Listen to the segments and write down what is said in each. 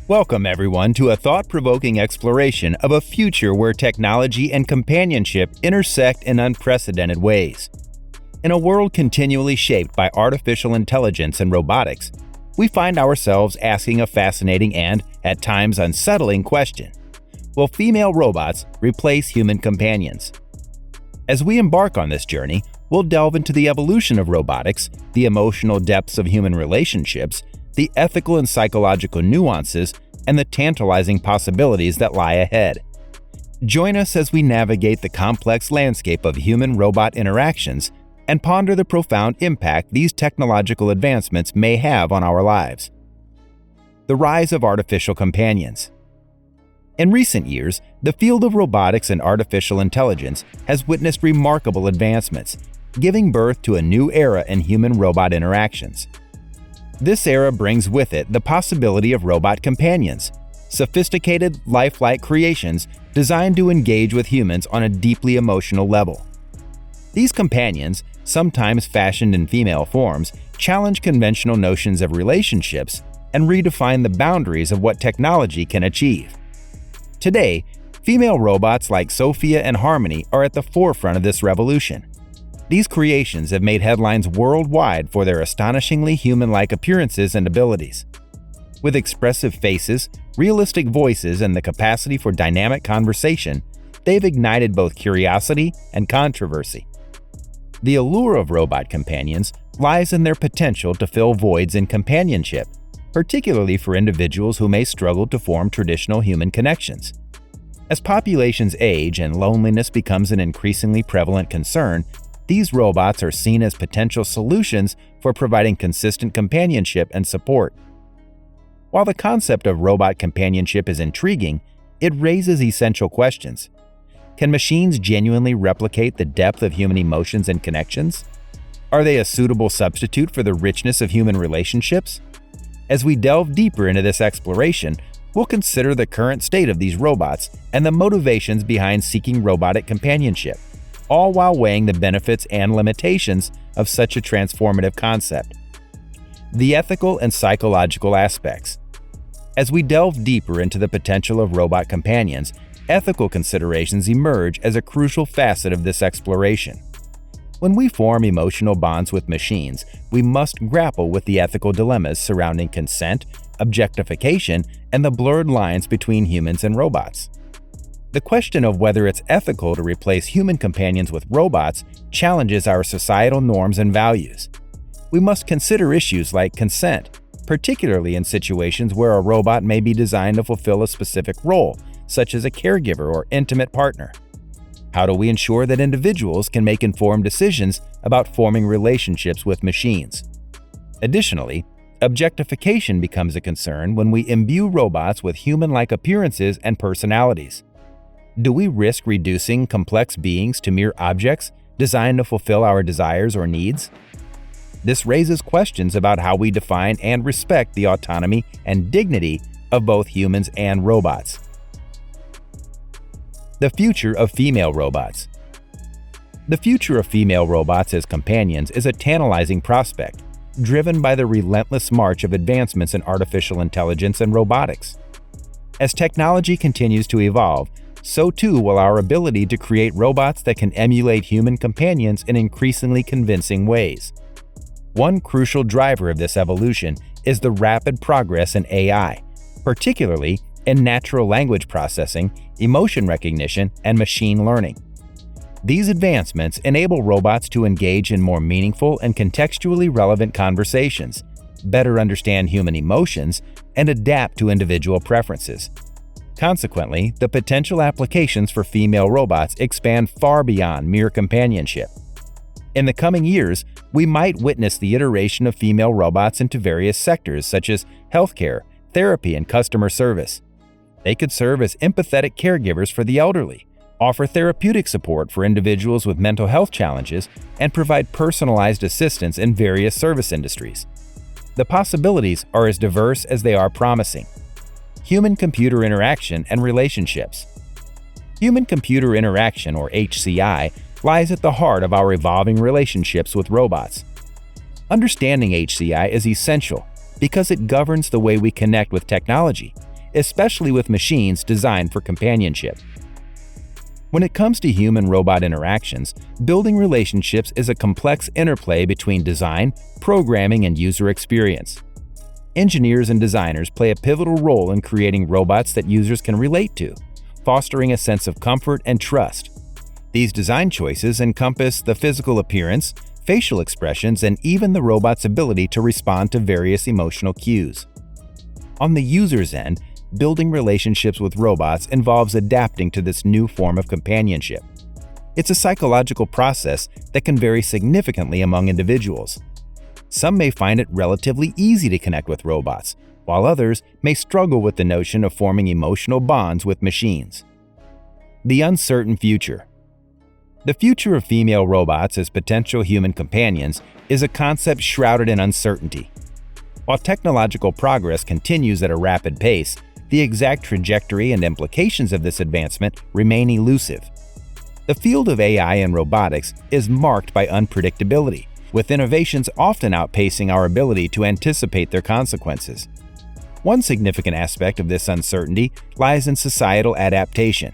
Welcome, everyone, to a thought-provoking exploration of a future where technology and companionship intersect in unprecedented ways. In a world continually shaped by artificial intelligence and robotics, we find ourselves asking a fascinating and, at times, unsettling question. Will female robots replace human companions? As we embark on this journey, we'll delve into the evolution of robotics, the emotional depths of human relationships, the ethical and psychological nuances, and the tantalizing possibilities that lie ahead. Join us as we navigate the complex landscape of human-robot interactions and ponder the profound impact these technological advancements may have on our lives. The rise of artificial companions. In recent years, the field of robotics and artificial intelligence has witnessed remarkable advancements, giving birth to a new era in human-robot interactions. This era brings with it the possibility of robot companions, sophisticated, lifelike creations designed to engage with humans on a deeply emotional level. These companions, sometimes fashioned in female forms, challenge conventional notions of relationships and redefine the boundaries of what technology can achieve. Today, female robots like Sophia and Harmony are at the forefront of this revolution. These creations have made headlines worldwide for their astonishingly human-like appearances and abilities. With expressive faces, realistic voices, and the capacity for dynamic conversation, they've ignited both curiosity and controversy. The allure of robot companions lies in their potential to fill voids in companionship, particularly for individuals who may struggle to form traditional human connections. As populations age and loneliness becomes an increasingly prevalent concern, these robots are seen as potential solutions for providing consistent companionship and support. While the concept of robot companionship is intriguing, it raises essential questions. Can machines genuinely replicate the depth of human emotions and connections? Are they a suitable substitute for the richness of human relationships? As we delve deeper into this exploration, we'll consider the current state of these robots and the motivations behind seeking robotic companionship, all while weighing the benefits and limitations of such a transformative concept. The ethical and psychological aspects. As we delve deeper into the potential of robot companions, ethical considerations emerge as a crucial facet of this exploration. When we form emotional bonds with machines, we must grapple with the ethical dilemmas surrounding consent, objectification, and the blurred lines between humans and robots. The question of whether it's ethical to replace human companions with robots challenges our societal norms and values. We must consider issues like consent, particularly in situations where a robot may be designed to fulfill a specific role, such as a caregiver or intimate partner. How do we ensure that individuals can make informed decisions about forming relationships with machines? Additionally, objectification becomes a concern when we imbue robots with human-like appearances and personalities. Do we risk reducing complex beings to mere objects designed to fulfill our desires or needs? This raises questions about how we define and respect the autonomy and dignity of both humans and robots. The future of female robots. The future of female robots as companions is a tantalizing prospect, driven by the relentless march of advancements in artificial intelligence and robotics. As technology continues to evolve, so too will our ability to create robots that can emulate human companions in increasingly convincing ways. One crucial driver of this evolution is the rapid progress in AI, particularly in natural language processing, emotion recognition, and machine learning. These advancements enable robots to engage in more meaningful and contextually relevant conversations, better understand human emotions, and adapt to individual preferences. Consequently, the potential applications for female robots expand far beyond mere companionship. In the coming years, we might witness the iteration of female robots into various sectors such as healthcare, therapy, and customer service. They could serve as empathetic caregivers for the elderly, offer therapeutic support for individuals with mental health challenges, and provide personalized assistance in various service industries. The possibilities are as diverse as they are promising. Human-computer interaction and relationships. Human-computer interaction, or HCI, lies at the heart of our evolving relationships with robots. Understanding HCI is essential because it governs the way we connect with technology especially with machines designed for companionship. When it comes to human-robot interactions, building relationships is a complex interplay between design, programming, and user experience. Engineers and designers play a pivotal role in creating robots that users can relate to, fostering a sense of comfort and trust. These design choices encompass the physical appearance, facial expressions, and even the robot's ability to respond to various emotional cues. On the user's end, building relationships with robots involves adapting to this new form of companionship. It's a psychological process that can vary significantly among individuals. Some may find it relatively easy to connect with robots, while others may struggle with the notion of forming emotional bonds with machines. The uncertain future. The future of female robots as potential human companions is a concept shrouded in uncertainty. While technological progress continues at a rapid pace, the exact trajectory and implications of this advancement remain elusive. The field of AI and robotics is marked by unpredictability, with innovations often outpacing our ability to anticipate their consequences. One significant aspect of this uncertainty lies in societal adaptation.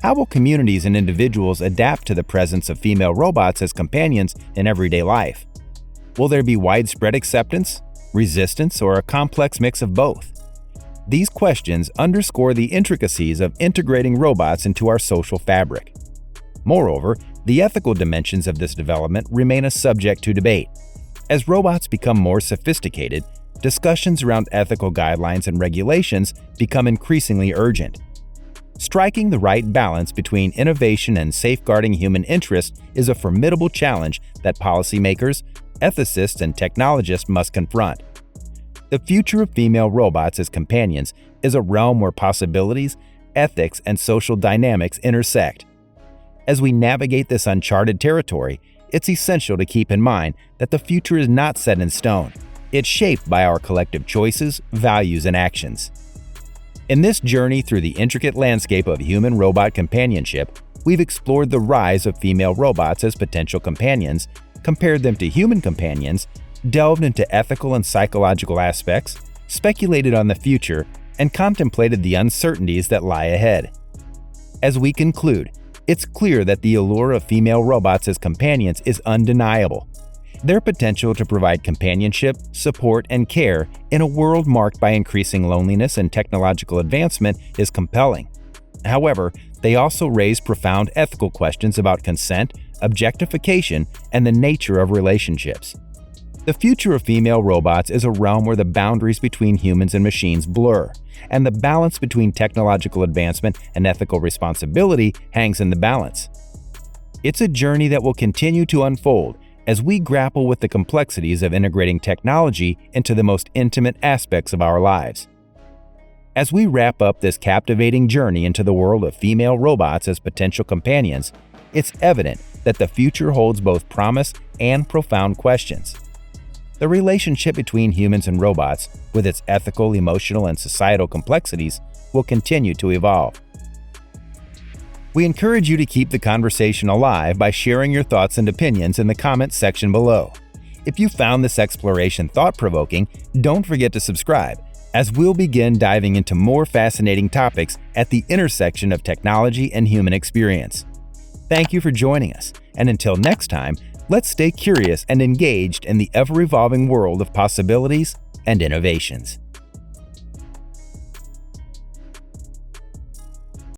How will communities and individuals adapt to the presence of female robots as companions in everyday life? Will there be widespread acceptance, resistance, or a complex mix of both? These questions underscore the intricacies of integrating robots into our social fabric. Moreover, the ethical dimensions of this development remain a subject to debate. As robots become more sophisticated, discussions around ethical guidelines and regulations become increasingly urgent. Striking the right balance between innovation and safeguarding human interests is a formidable challenge that policymakers, ethicists, and technologists must confront. The future of female robots as companions is a realm where possibilities, ethics, and social dynamics intersect. As we navigate this uncharted territory, it's essential to keep in mind that the future is not set in stone. It's shaped by our collective choices, values, and actions. In this journey through the intricate landscape of human-robot companionship, we've explored the rise of female robots as potential companions, compared them to human companions, delved into ethical and psychological aspects, speculated on the future, and contemplated the uncertainties that lie ahead. As we conclude, it's clear that the allure of female robots as companions is undeniable. Their potential to provide companionship, support, and care in a world marked by increasing loneliness and technological advancement is compelling. However, they also raise profound ethical questions about consent, objectification, and the nature of relationships. The future of female robots is a realm where the boundaries between humans and machines blur, and the balance between technological advancement and ethical responsibility hangs in the balance. It's a journey that will continue to unfold as we grapple with the complexities of integrating technology into the most intimate aspects of our lives. As we wrap up this captivating journey into the world of female robots as potential companions, it's evident that the future holds both promise and profound questions. The relationship between humans and robots, with its ethical, emotional, and societal complexities, will continue to evolve. We encourage you to keep the conversation alive by sharing your thoughts and opinions in the comments section below. If you found this exploration thought-provoking, don't forget to subscribe, as we'll begin diving into more fascinating topics at the intersection of technology and human experience. Thank you for joining us, and until next time, let's stay curious and engaged in the ever-evolving world of possibilities and innovations.